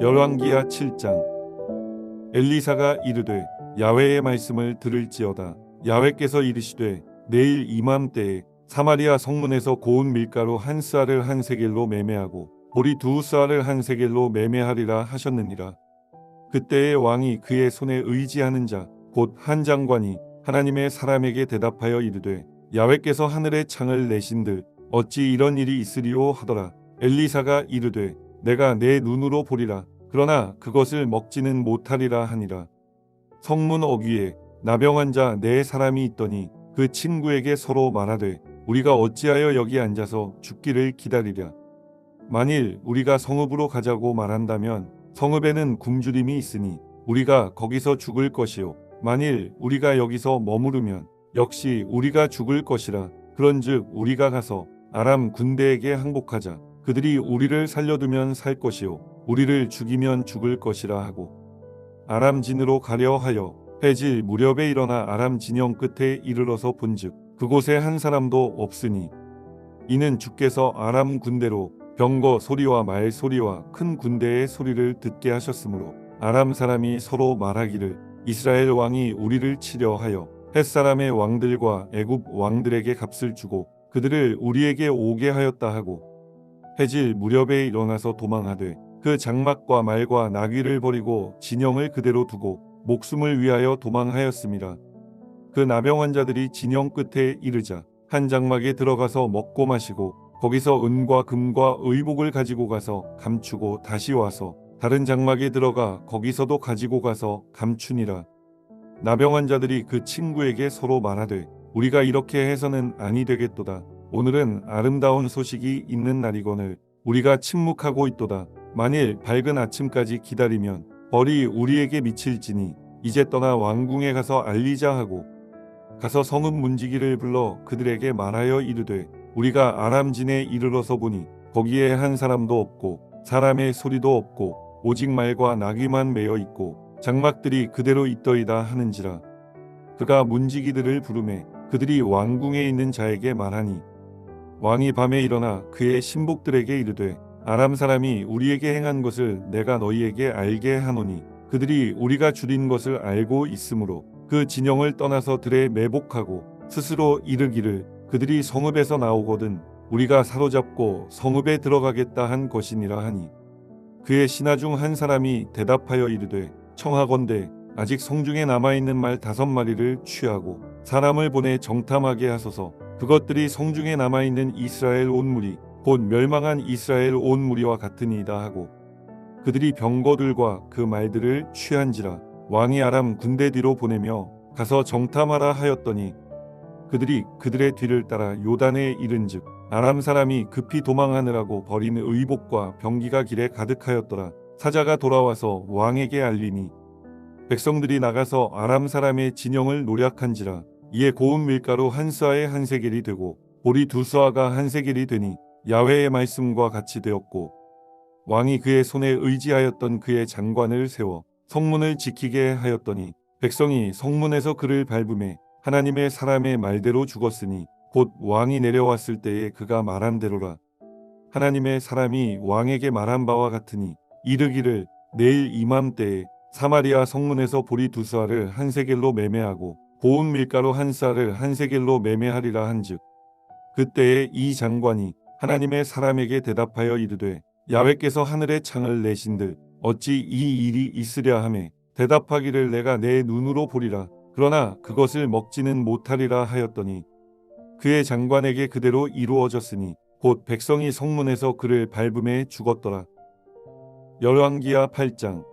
열왕기하 7장. 엘리사가 이르되 야훼의 말씀을 들을지어다. 야훼께서 이르시되 내일 이맘때에 사마리아 성문에서 고운 밀가루 한 쌀을 한 세겔로 매매하고 보리 두 쌀을 한 세겔로 매매하리라 하셨느니라. 그때의 왕이 그의 손에 의지하는 자 곧 한 장관이 하나님의 사람에게 대답하여 이르되 야훼께서 하늘의 창을 내신들 어찌 이런 일이 있으리오 하더라. 엘리사가 이르되 내가 내 눈으로 보리라. 그러나 그것을 먹지는 못하리라 하니라. 성문 어귀에 나병한 자 네 사람이 있더니 그 친구에게 서로 말하되 우리가 어찌하여 여기 앉아서 죽기를 기다리랴. 만일 우리가 성읍으로 가자고 말한다면 성읍에는 굶주림이 있으니 우리가 거기서 죽을 것이요 만일 우리가 여기서 머무르면 역시 우리가 죽을 것이라. 그런즉 우리가 가서 아람 군대에게 항복하자. 그들이 우리를 살려두면 살 것이요 우리를 죽이면 죽을 것이라 하고 아람 진으로 가려 하여 해질 무렵에 일어나 아람 진영 끝에 이르러서 본즉 그곳에 한 사람도 없으니 이는 주께서 아람 군대로 병거 소리와 말 소리와 큰 군대의 소리를 듣게 하셨으므로 아람 사람이 서로 말하기를 이스라엘 왕이 우리를 치려 하여 햇사람의 왕들과 애굽 왕들에게 값을 주고 그들을 우리에게 오게 하였다 하고 해질 무렵에 일어나서 도망하되 그 장막과 말과 나귀를 버리고 진영을 그대로 두고 목숨을 위하여 도망하였습니다. 그 나병 환자들이 진영 끝에 이르자 한 장막에 들어가서 먹고 마시고 거기서 은과 금과 의복을 가지고 가서 감추고 다시 와서 다른 장막에 들어가 거기서도 가지고 가서 감추니라. 나병 환자들이 그 친구에게 서로 말하되 우리가 이렇게 해서는 아니 되겠도다. 오늘은 아름다운 소식이 있는 날이거늘 우리가 침묵하고 있도다. 만일 밝은 아침까지 기다리면 벌이 우리에게 미칠지니 이제 떠나 왕궁에 가서 알리자 하고 가서 성읍 문지기를 불러 그들에게 말하여 이르되 우리가 아람진에 이르러서 보니 거기에 한 사람도 없고 사람의 소리도 없고 오직 말과 나귀만 매어 있고 장막들이 그대로 있더이다 하는지라. 그가 문지기들을 부르매 그들이 왕궁에 있는 자에게 말하니 왕이 밤에 일어나 그의 신복들에게 이르되 아람 사람이 우리에게 행한 것을 내가 너희에게 알게 하노니 그들이 우리가 줄인 것을 알고 있으므로 그 진영을 떠나서 들에 매복하고 스스로 이르기를 그들이 성읍에서 나오거든 우리가 사로잡고 성읍에 들어가겠다 한 것이니라 하니 그의 신하 중 한 사람이 대답하여 이르되 청하건대 아직 성중에 남아있는 말 5마리를 취하고 사람을 보내 정탐하게 하소서. 그것들이 성중에 남아있는 이스라엘 온 무리 곧 멸망한 이스라엘 온 무리와 같으니이다 하고 그들이 병거들과 그 말들을 취한지라. 왕이 아람 군대 뒤로 보내며 가서 정탐하라 하였더니 그들이 그들의 뒤를 따라 요단에 이른즉 아람 사람이 급히 도망하느라고 버린 의복과 병기가 길에 가득하였더라. 사자가 돌아와서 왕에게 알리니 백성들이 나가서 아람 사람의 진영을 노략한지라. 이에 고운 밀가루 한 쏴에 한 세겔이 되고 보리 두 쏴가 한 세겔이 되니 야훼의 말씀과 같이 되었고 왕이 그의 손에 의지하였던 그의 장관을 세워 성문을 지키게 하였더니 백성이 성문에서 그를 밟음에 하나님의 사람의 말대로 죽었으니 곧 왕이 내려왔을 때에 그가 말한 대로라. 하나님의 사람이 왕에게 말한 바와 같으니 이르기를 내일 이맘때에 사마리아 성문에서 보리 두 쌀을 한 세겔로 매매하고 고운 밀가루 한 쌀을 한 세겔로 매매하리라 한즉 그때에 이 장관이 하나님의 사람에게 대답하여 이르되 야훼께서 하늘의 창을 내신들 어찌 이 일이 있으랴 하매 대답하기를 내가 내 눈으로 보리라. 그러나 그것을 먹지는 못하리라 하였더니 그의 장관에게 그대로 이루어졌으니 곧 백성이 성문에서 그를 밟음에 죽었더라. 열왕기하 8장.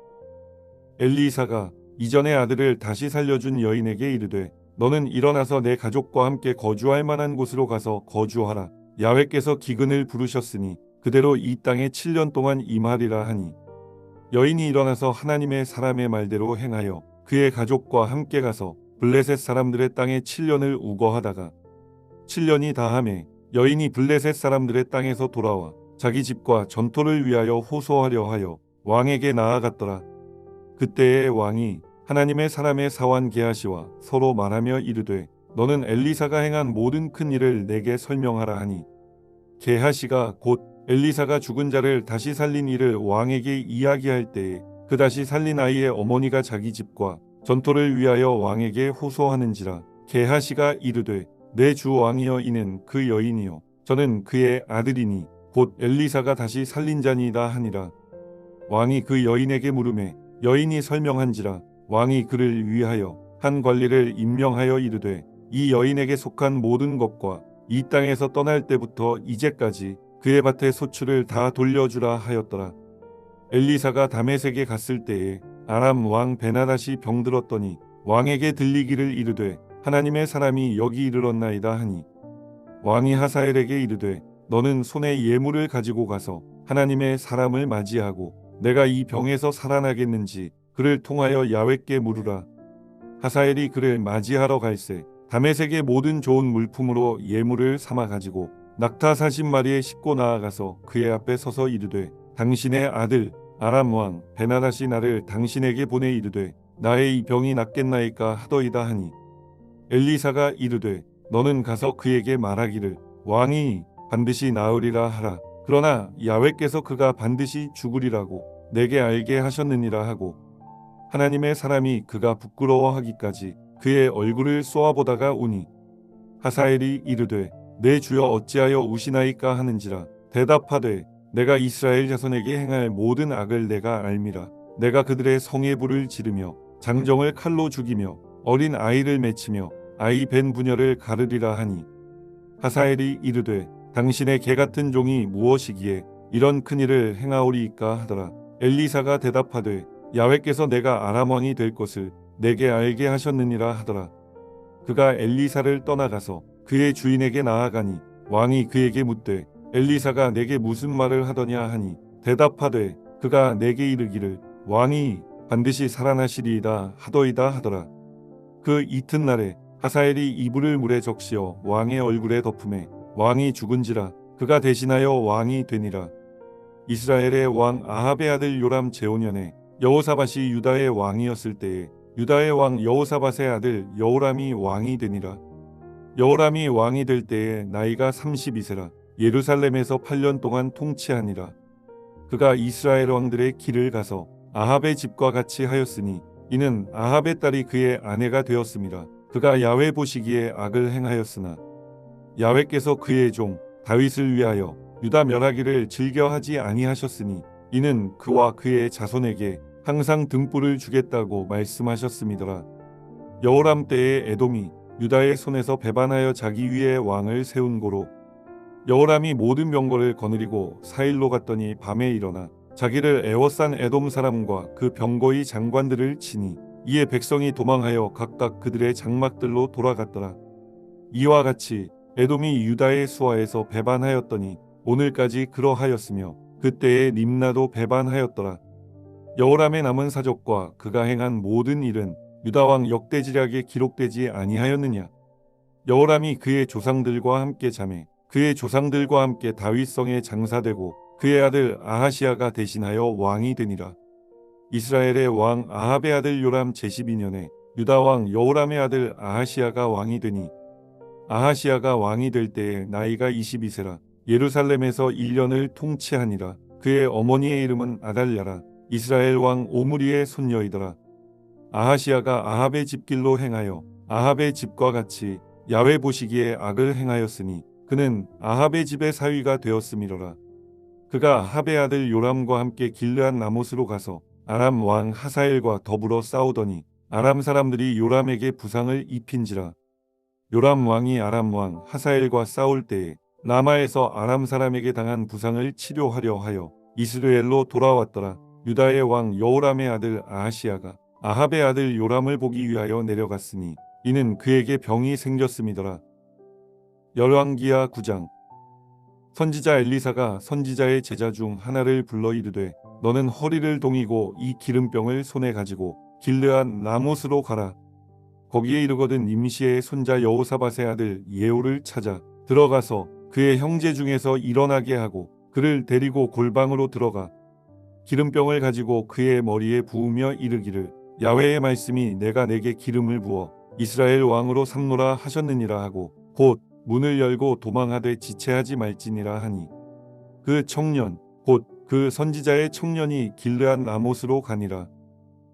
엘리사가 이전의 아들을 다시 살려준 여인에게 이르되 너는 일어나서 내 가족과 함께 거주할 만한 곳으로 가서 거주하라. 야훼께서 기근을 부르셨으니 그대로 이 땅에 7년 동안 임하리라 하니 여인이 일어나서 하나님의 사람의 말대로 행하여 그의 가족과 함께 가서 블레셋 사람들의 땅에 7년을 우거하다가 7년이 다하매 여인이 블레셋 사람들의 땅에서 돌아와 자기 집과 전토를 위하여 호소하려 하여 왕에게 나아갔더라. 그때에 왕이 하나님의 사람의 사환 게하시와 서로 말하며 이르되 너는 엘리사가 행한 모든 큰 일을 내게 설명하라 하니 게하시가 곧 엘리사가 죽은 자를 다시 살린 일을 왕에게 이야기할 때에 그 다시 살린 아이의 어머니가 자기 집과 전토를 위하여 왕에게 호소하는지라. 게하시가 이르되 내 주 왕이여 이는 그 여인이요 저는 그의 아들이니 곧 엘리사가 다시 살린 자니이다 하니라. 왕이 그 여인에게 물으매 여인이 설명한지라. 왕이 그를 위하여 한 관리를 임명하여 이르되 이 여인에게 속한 모든 것과 이 땅에서 떠날 때부터 이제까지 그의 밭의 소출을 다 돌려주라 하였더라. 엘리사가 다메섹에 갔을 때에 아람 왕 베나닷이 병들었더니 왕에게 들리기를 이르되 하나님의 사람이 여기 이르렀나이다 하니 왕이 하사엘에게 이르되 너는 손에 예물을 가지고 가서 하나님의 사람을 맞이하고 내가 이 병에서 살아나겠는지 그를 통하여 야훼께 물으라. 하사엘이 그를 맞이하러 갈새 다메섹의 모든 좋은 물품으로 예물을 삼아 가지고 낙타 40마리에 싣고 나아가서 그의 앞에 서서 이르되 당신의 아들 아람 왕 베나닷이 나를 당신에게 보내 이르되 나의 이 병이 낫겠나이까 하더이다 하니 엘리사가 이르되 너는 가서 그에게 말하기를 왕이 반드시 나으리라 하라. 그러나 야훼께서 그가 반드시 죽으리라고 내게 알게 하셨느니라 하고 하나님의 사람이 그가 부끄러워하기까지 그의 얼굴을 쏘아보다가 우니 하사엘이 이르되 내 주여 어찌하여 우시나이까 하는지라. 대답하되 내가 이스라엘 자손에게 행할 모든 악을 내가 알미라. 내가 그들의 성에 불을 지르며 장정을 칼로 죽이며 어린 아이를 맺히며 아이 벤 부녀를 가르리라 하니 하사엘이 이르되 당신의 개같은 종이 무엇이기에 이런 큰일을 행하오리이까 하더라. 엘리사가 대답하되 야훼께서 내가 아람 왕이 될 것을 내게 알게 하셨느니라 하더라. 그가 엘리사를 떠나가서 그의 주인에게 나아가니 왕이 그에게 묻되 엘리사가 내게 무슨 말을 하더냐 하니 대답하되 그가 내게 이르기를 왕이 반드시 살아나시리이다 하더이다 하더라. 그 이튿날에 하사엘이 이불을 물에 적시어 왕의 얼굴에 덮음에 왕이 죽은지라. 그가 대신하여 왕이 되니라. 이스라엘의 왕 아합의 아들 요람 제5년에 여호사밧이 유다의 왕이었을 때에 유다의 왕 여호사밧의 아들 여호람이 왕이 되니라. 여호람이 왕이 될 때에 나이가 32세라. 예루살렘에서 8년 동안 통치하니라. 그가 이스라엘 왕들의 길을 가서 아합의 집과 같이 하였으니 이는 아합의 딸이 그의 아내가 되었음이라. 그가 야훼 보시기에 악을 행하였으나 야훼께서 그의 종 다윗을 위하여 유다 멸하기를 즐겨하지 아니하셨으니 이는 그와 그의 자손에게 항상 등불을 주겠다고 말씀하셨음이더라. 여호람 때에 에돔이 유다의 손에서 배반하여 자기 위에 왕을 세운 고로 여호람이 모든 병거를 거느리고 사일로 갔더니 밤에 일어나 자기를 애워싼 에돔 사람과 그 병거의 장관들을 치니 이에 백성이 도망하여 각각 그들의 장막들로 돌아갔더라. 이와 같이 에돔이 유다의 수하에서 배반하였더니 오늘까지 그러하였으며 그때에 림나도 배반하였더라. 여호람의 남은 사적과 그가 행한 모든 일은 유다 왕 역대지략에 기록되지 아니하였느냐. 여호람이 그의 조상들과 함께 자매 그의 조상들과 함께 다윗성에 장사되고 그의 아들 아하시아가 대신하여 왕이 되니라. 이스라엘의 왕 아합의 아들 요람 제12년에 유다 왕 여호람의 아들 아하시아가 왕이 되니 아하시아가 왕이 될 때에 나이가 22세라. 예루살렘에서 1년을 통치하니라. 그의 어머니의 이름은 아달랴라. 이스라엘 왕 오므리의 손녀이더라. 아하시아가 아합의 집길로 행하여 아합의 집과 같이 야훼 보시기에 악을 행하였으니 그는 아합의 집의 사위가 되었음이로라. 그가 아합의 아들 요람과 함께 길르앗 라못으로 가서 아람 왕 하사엘과 더불어 싸우더니 아람 사람들이 요람에게 부상을 입힌지라. 요람 왕이 아람 왕 하사엘과 싸울 때에 라마에서 아람 사람에게 당한 부상을 치료하려 하여 이스라엘로 돌아왔더라. 유다의 왕 여호람의 아들 아하시아가 아합의 아들 요람을 보기 위하여 내려갔으니 이는 그에게 병이 생겼음이더라. 열왕기하 9장. 선지자 엘리사가 선지자의 제자 중 하나를 불러 이르되 너는 허리를 동이고 이 기름병을 손에 가지고 길르앗 라못으로 가라. 거기에 이르거든 임시의 손자 여호사밧의 아들 예후를 찾아 들어가서 그의 형제 중에서 일어나게 하고 그를 데리고 골방으로 들어가 기름병을 가지고 그의 머리에 부으며 이르기를 야훼의 말씀이 내가 내게 기름을 부어 이스라엘 왕으로 삼노라 하셨느니라 하고 곧 문을 열고 도망하되 지체하지 말지니라 하니 그 청년 곧 그 선지자의 청년이 길르앗 라못으로 가니라.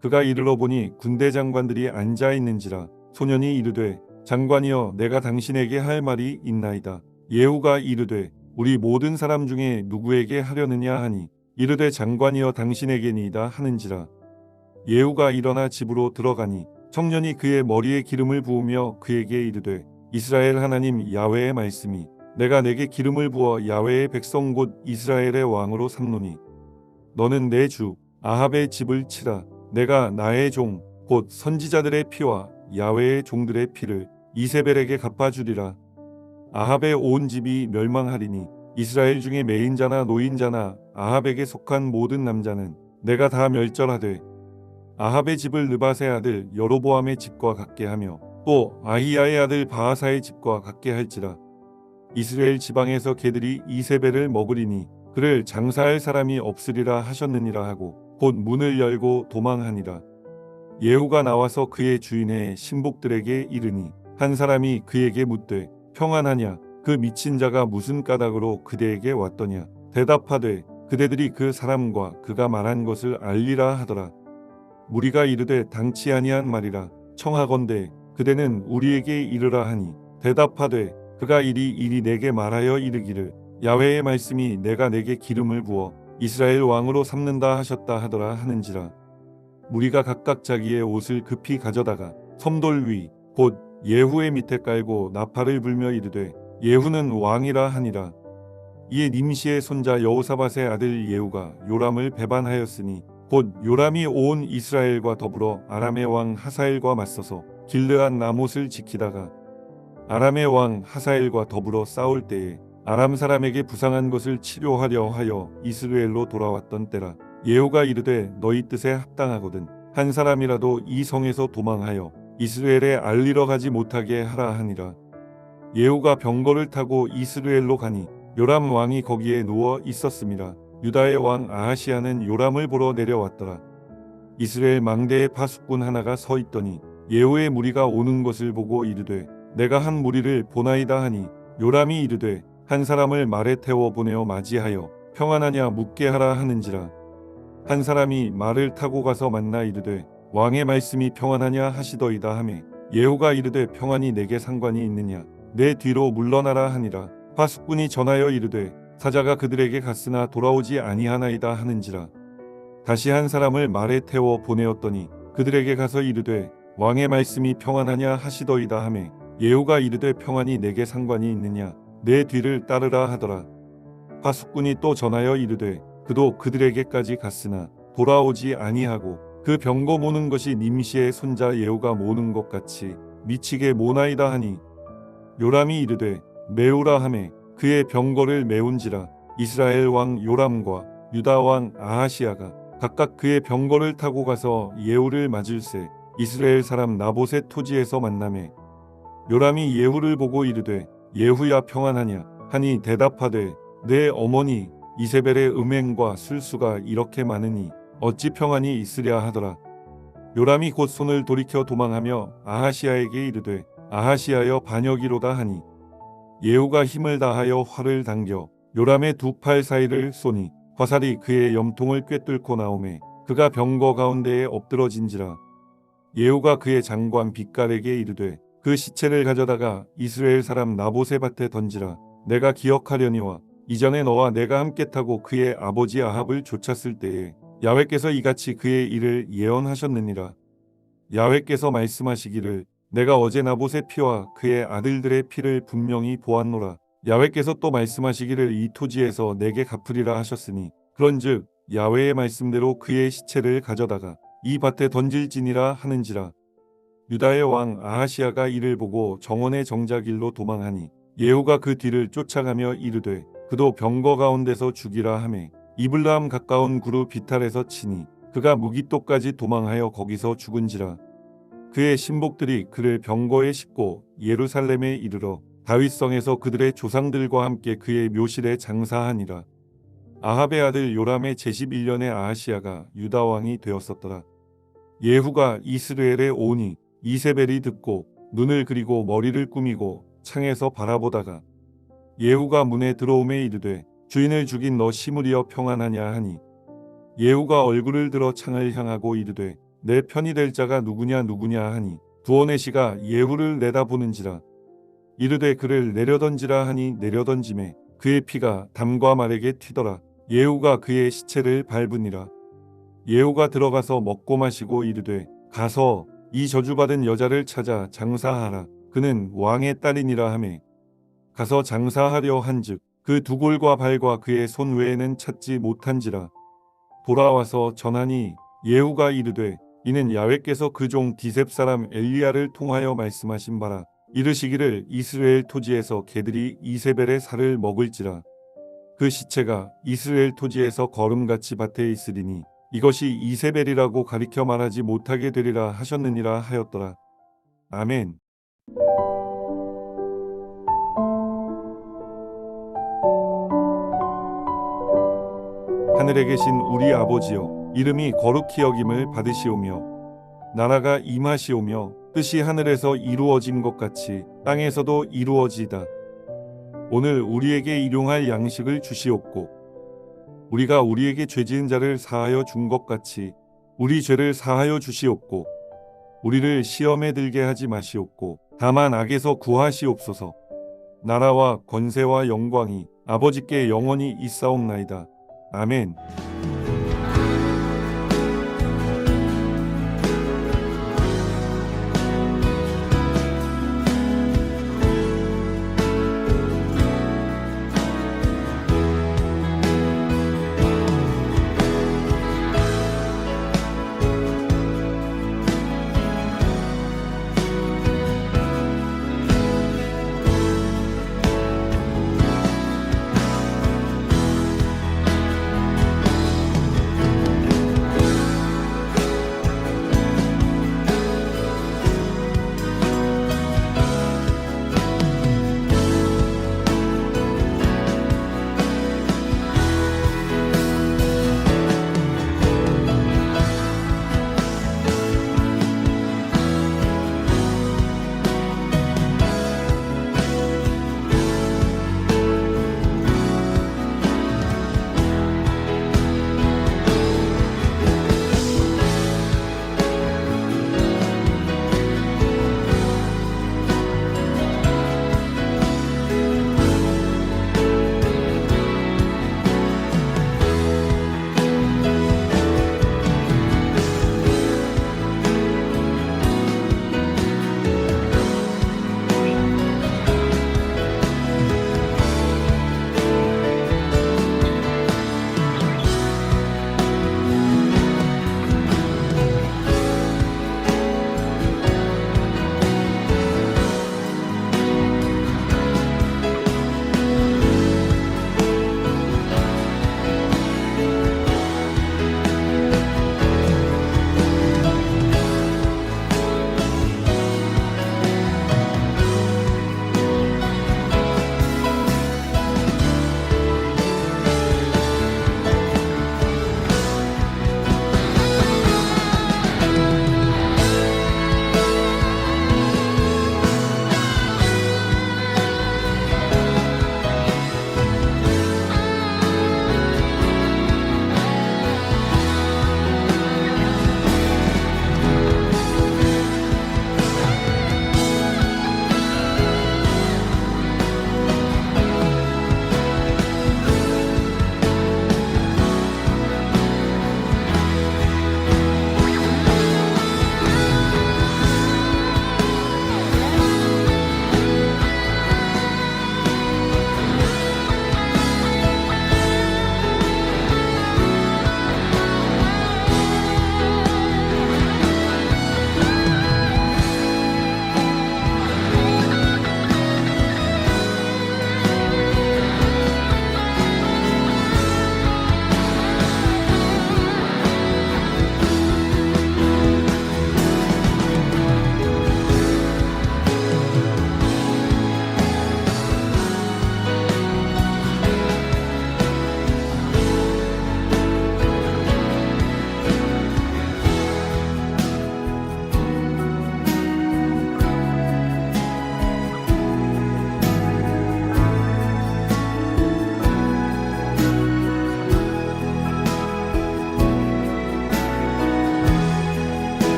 그가 이르러 보니 군대 장관들이 앉아 있는지라. 소년이 이르되 장관이여 내가 당신에게 할 말이 있나이다. 예후가 이르되 우리 모든 사람 중에 누구에게 하려느냐 하니 이르되 장관이여 당신에게니이다 하는지라. 예후가 일어나 집으로 들어가니 청년이 그의 머리에 기름을 부으며 그에게 이르되 이스라엘 하나님 야훼의 말씀이 내가 내게 기름을 부어 야훼의 백성 곧 이스라엘의 왕으로 삼노니 너는 내 주 아합의 집을 치라. 내가 나의 종 곧 선지자들의 피와 야훼의 종들의 피를 이세벨에게 갚아주리라. 아합의 온 집이 멸망하리니 이스라엘 중에 매인자나 노인자나 아합에게 속한 모든 남자는 내가 다 멸절하되 아합의 집을 느밧의 아들 여로보암의 집과 같게 하며 또 아히야의 아들 바하사의 집과 같게 할지라. 이스라엘 지방에서 개들이 이세벨을 먹으리니 그를 장사할 사람이 없으리라 하셨느니라 하고 곧 문을 열고 도망하니라. 예후가 나와서 그의 주인의 신복들에게 이르니 한 사람이 그에게 묻되 평안하냐 그 미친 자가 무슨 까닭으로 그대에게 왔더냐. 대답하되 그대들이 그 사람과 그가 말한 것을 알리라 하더라. 무리가 이르되 당치 아니한 말이라. 청하건대 그대는 우리에게 이르라 하니 대답하되 그가 이리 내게 말하여 이르기를 야훼의 말씀이 내가 내게 기름을 부어 이스라엘 왕으로 삼는다 하셨다 하더라 하는지라. 무리가 각각 자기의 옷을 급히 가져다가 섬돌 위 곧 예후의 밑에 깔고 나팔을 불며 이르되 예후는 왕이라 하니라. 이에 nim시의 손자 여호사밧의 아들 예후가 요람을 배반하였으니 곧 요람이 온 이스라엘과 더불어 아람의 왕 하사엘과 맞서서 길르앗 라못을 지키다가 아람의 왕 하사엘과 더불어 싸울 때에 아람 사람에게 부상한 것을 치료하려 하여 이스라엘로 돌아왔던 때라. 예후가 이르되 너희 뜻에 합당하거든 한 사람이라도 이 성에서 도망하여 이스라엘에 알리러 가지 못하게 하라 하니라. 예후가 병거를 타고 이스라엘로 가니 요람 왕이 거기에 누워 있었음이라. 유다의 왕 아하시야는 요람을 보러 내려왔더라. 이스라엘 망대에 파수꾼 하나가 서 있더니 예후의 무리가 오는 것을 보고 이르되 내가 한 무리를 보나이다 하니 요람이 이르되 한 사람을 말에 태워 보내어 맞이하여 평안하냐 묻게 하라 하는지라. 한 사람이 말을 타고 가서 만나 이르되 왕의 말씀이 평안하냐 하시더이다 하매 예후가 이르되 평안이 내게 상관이 있느냐 내 뒤로 물러나라 하니라. 파수꾼이 전하여 이르되 사자가 그들에게 갔으나 돌아오지 아니하나이다 하는지라. 다시 한 사람을 말에 태워 보내었더니 그들에게 가서 이르되 왕의 말씀이 평안하냐 하시더이다 하매 예후가 이르되 평안이 내게 상관이 있느냐 내 뒤를 따르라 하더라. 파수꾼이 또 전하여 이르되 그도 그들에게까지 갔으나 돌아오지 아니하고 그 병거 모는 것이 nim시의 손자 예후가 모는 것 같이 미치게 모나이다 하니 요람이 이르되 메우라 하매 그의 병거를 메운지라. 이스라엘 왕 요람과 유다 왕 아하시야가 각각 그의 병거를 타고 가서 예후를 맞을새 이스라엘 사람 나봇의 토지에서 만나매 요람이 예후를 보고 이르되 예후야 평안하냐 하니 대답하되 내 어머니 이세벨의 음행과 술수가 이렇게 많으니 어찌 평안이 있으랴 하더라. 요람이 곧 손을 돌이켜 도망하며 아하시야에게 이르되 아하시야여 반역이로다 하니 예후가 힘을 다하여 활을 당겨 요람의 두 팔 사이를 쏘니 화살이 그의 염통을 꿰뚫고 나오매 그가 병거 가운데에 엎드러진지라. 예후가 그의 장관 빗갈에게 이르되 그 시체를 가져다가 이스라엘 사람 나봇의 밭에 던지라. 내가 기억하려니와 이전에 너와 내가 함께 타고 그의 아버지 아합을 쫓았을 때에 야훼께서 이같이 그의 일을 예언하셨느니라. 야훼께서 말씀하시기를 내가 어제 나봇의 피와 그의 아들들의 피를 분명히 보았노라. 야훼께서 또 말씀하시기를 이 토지에서 내게 갚으리라 하셨으니 그런즉 야훼의 말씀대로 그의 시체를 가져다가 이 밭에 던질지니라 하는지라. 유다의 왕 아하시야가 이를 보고 정원의 정자길로 도망하니 예후가 그 뒤를 쫓아가며 이르되 그도 병거 가운데서 죽이라 하매 이블람 가까운 구루 비탈에서 치니 그가 무기토까지 도망하여 거기서 죽은지라. 그의 신복들이 그를 병거에 싣고 예루살렘에 이르러 다윗성에서 그들의 조상들과 함께 그의 묘실에 장사하니라. 아합의 아들 요람의 제11년에 아하시야가 유다 왕이 되었었더라. 예후가 이스라엘에 오니 이세벨이 듣고 눈을 그리고 머리를 꾸미고 창에서 바라보다가 예후가 문에 들어오매 이르되 주인을 죽인 너 시므리여 평안하냐 하니 예후가 얼굴을 들어 창을 향하고 이르되 내 편이 될 자가 누구냐 하니 두오네시가 예후를 내다보는지라 이르되 그를 내려던지라 하니 내려던짐에 그의 피가 담과 말에게 튀더라. 예후가 그의 시체를 밟으니라. 예후가 들어가서 먹고 마시고 이르되 가서 이 저주받은 여자를 찾아 장사하라. 그는 왕의 딸이니라 하매 가서 장사하려 한즉 그 두 골과 발과 그의 손 외에는 찾지 못한지라. 돌아와서 전하니 예후가 이르되 이는 야훼께서 그 종 디셉 사람 엘리야를 통하여 말씀하신 바라. 이르시기를 이스라엘 토지에서 개들이 이세벨의 살을 먹을지라. 그 시체가 이스라엘 토지에서 거름같이 밭에 있으리니 이것이 이세벨이라고 가리켜 말하지 못하게 되리라 하셨느니라 하였더라. 아멘. 하늘에 계신 우리 아버지여, 이름이 거룩히 여김을 받으시오며 나라가 임하시오며 뜻이 하늘에서 이루어진 것 같이 땅에서도 이루어지이다. 오늘 우리에게 일용할 양식을 주시옵고 우리가 우리에게 죄지은 자를 사하여 준 것 같이 우리 죄를 사하여 주시옵고 우리를 시험에 들게 하지 마시옵고 다만 악에서 구하시옵소서. 나라와 권세와 영광이 아버지께 영원히 있사옵나이다. 아멘.